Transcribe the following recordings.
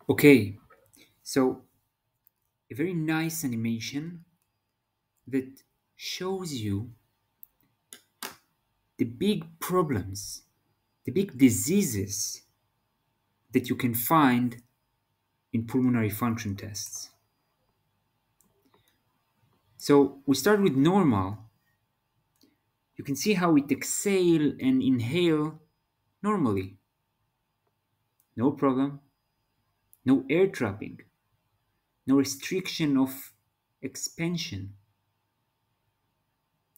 Okay, so a very nice animation that shows you the big problems, the big diseases that you can find in pulmonary function tests. So we start with normal. You can see how it exhale and inhale normally. No problem, no air trapping, no restriction of expansion.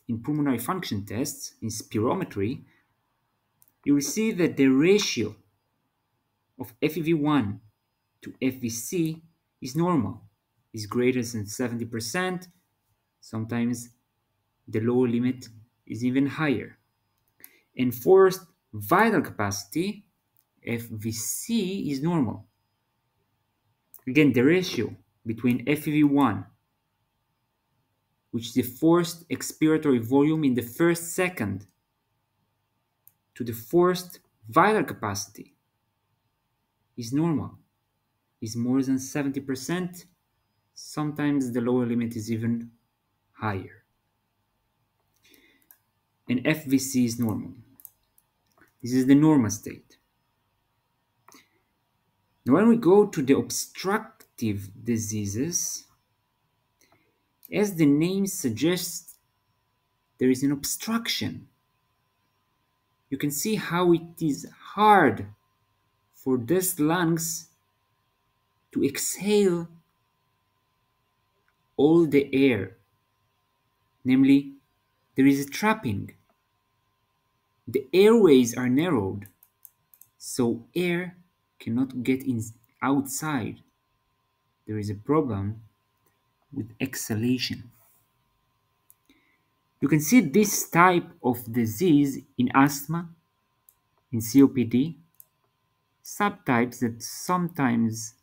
In pulmonary function tests, in spirometry, you will see that the ratio of FEV1 to FVC is normal, is greater than 70%. Sometimes the lower limit is even higher. And forced vital capacity, FVC, is normal. Again, the ratio between FEV1, which is the forced expiratory volume in the first second, to the forced vital capacity is normal, is more than 70%. Sometimes the lower limit is even higher. And FVC is normal. This is the normal state. Now, when we go to the obstructive diseases, as the name suggests, there is an obstruction. You can see how it is hard for these lungs to exhale all the air. Namely, there is a trapping. The airways are narrowed, so air cannot get outside. There is a problem with exhalation. You can see this type of disease in asthma, in COPD. Subtypes that sometimes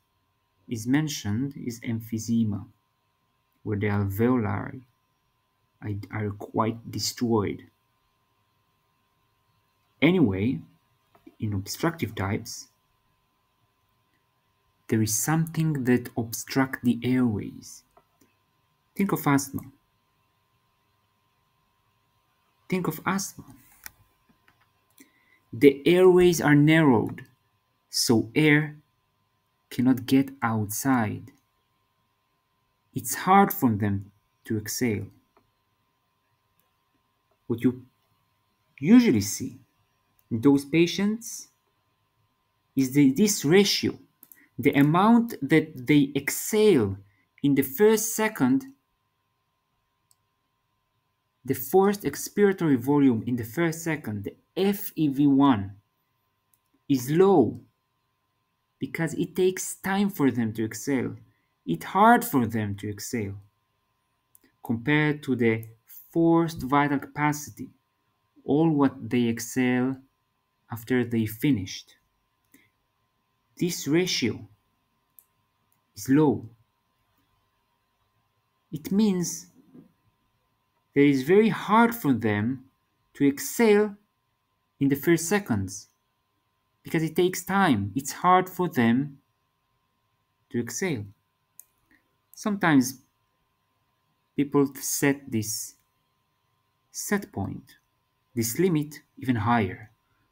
is mentioned is emphysema, where the alveoli are quite destroyed. Anyway, in obstructive types, there is something that obstructs the airways. Think of asthma. Think of asthma. The airways are narrowed, so air cannot get outside. It's hard for them to exhale. What you usually see in those patients is this ratio. The amount that they exhale in the first second, the forced expiratory volume in the first second, the FEV1, is low because it takes time for them to exhale. It's hard for them to exhale compared to the forced vital capacity, all what they exhale after they finished. This ratio is low. It means that it is very hard for them to exhale in the first seconds because it takes time. It's hard for them to exhale. Sometimes people set this set point, this limit, even higher,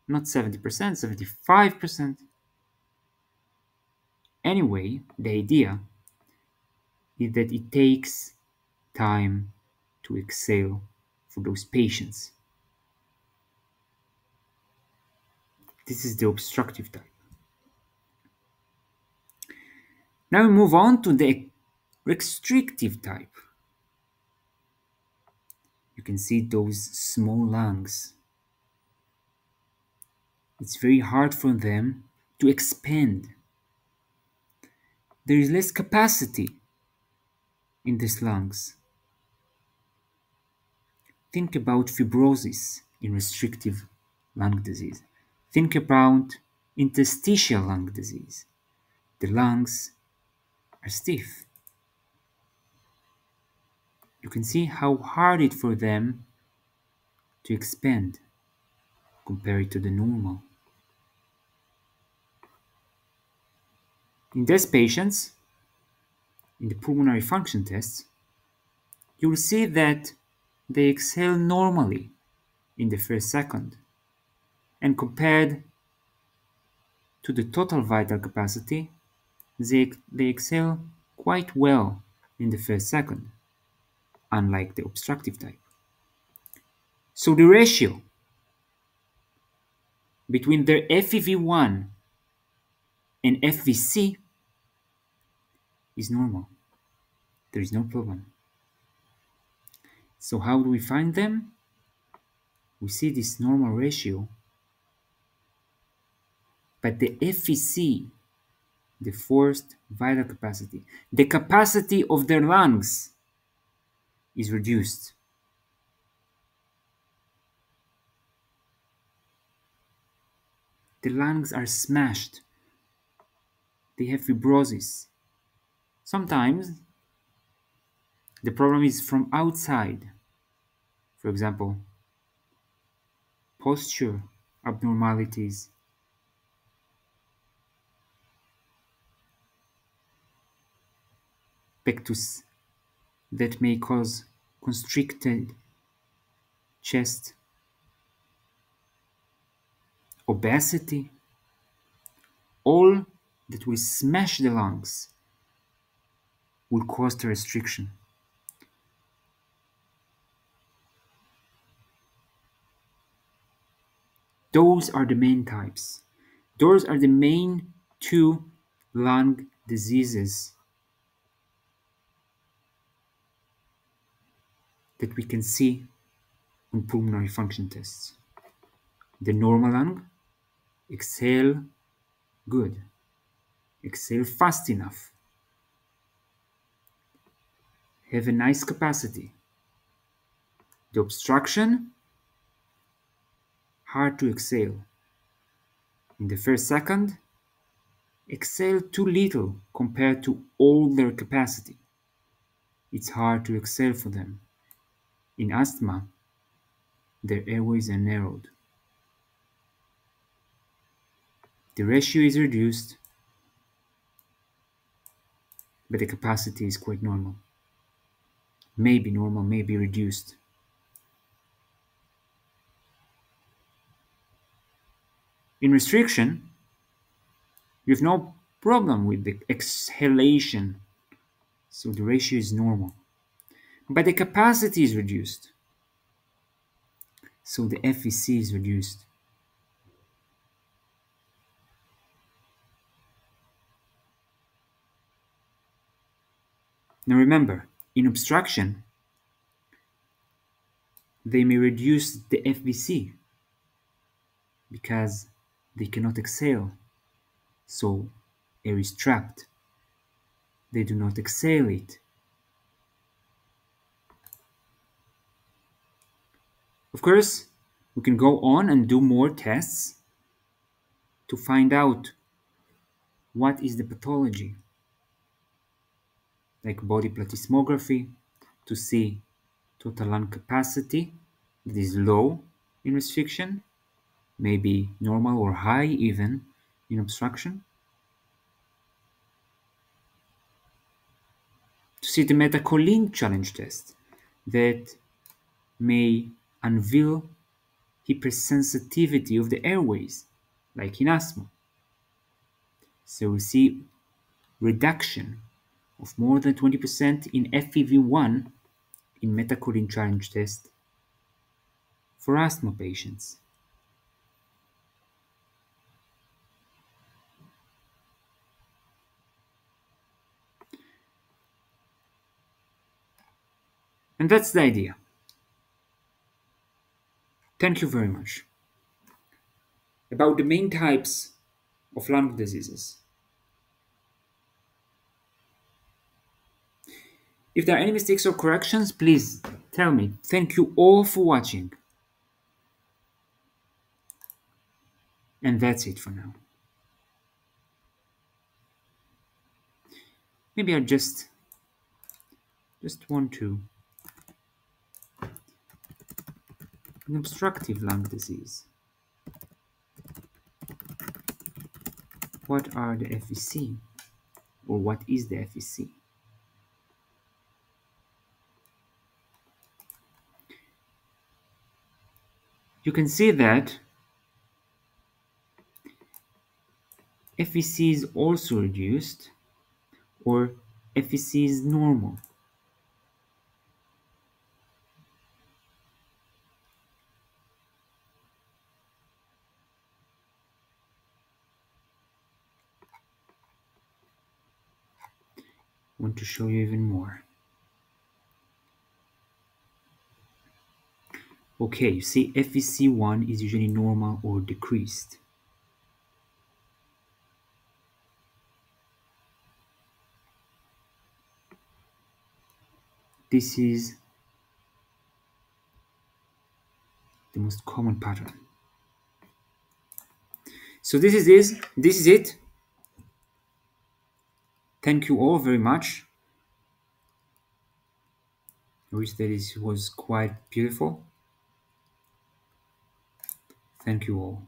not 70%, 75%. Anyway, the idea is that it takes time to exhale for those patients. This is the obstructive type. Now we move on to the restrictive type. You can see those small lungs. It's very hard for them to expand. There is less capacity in these lungs. Think about fibrosis in restrictive lung disease. Think about interstitial lung disease. The lungs are stiff. You can see how hard it is for them to expand compared to the normal. In these patients, in the pulmonary function tests, you will see that they exhale normally in the first second, and compared to the total vital capacity, they exhale quite well in the first second, unlike the obstructive type. So the ratio between their FEV1 and FVC is normal. There is no problem. So how do we find them? We see this normal ratio, but the FVC, the forced vital capacity, the capacity of their lungs is reduced. The lungs are smashed. They have fibrosis. Sometimes the problem is from outside. For example, posture abnormalities, pectus that may cause constricted chest, obesity, all that will smash the lungs will cause the restriction. Those are the main types. Those are the main two lung diseases that we can see on pulmonary function tests. The normal lung, exhale good, exhale fast enough, have a nice capacity. The obstruction, hard to exhale. In the first second, exhale too little compared to all their capacity. It's hard to exhale for them. In asthma, their airways are narrowed. The ratio is reduced, but the capacity is quite normal. Maybe normal, maybe reduced. In restriction, you have no problem with the exhalation, so the ratio is normal. But the capacity is reduced, so the FVC is reduced. Now remember, in obstruction, they may reduce the FVC because they cannot exhale, so air is trapped. They do not exhale it. Of course, we can go on and do more tests to find out what is the pathology, like body plethysmography, to see total lung capacity that is low in restriction, maybe normal or high even in obstruction. To see the metacholine challenge test that may unveil hypersensitivity of the airways, like in asthma. So we see reduction of more than 20% in FEV1 in metacholine challenge test for asthma patients. And that's the idea. Thank you very much. About the main types of lung diseases. If there are any mistakes or corrections, please tell me. Thank you all for watching. And that's it for now. Maybe I just want to. An obstructive lung disease. What are the FVC? or what is the FVC? You can see that FVC is also reduced, or FVC is normal. I want to show you even more. Okay, you see FVC1 is usually normal or decreased. This is the most common pattern. So this is it. Thank you all very much. I wish that it was quite beautiful. Thank you all.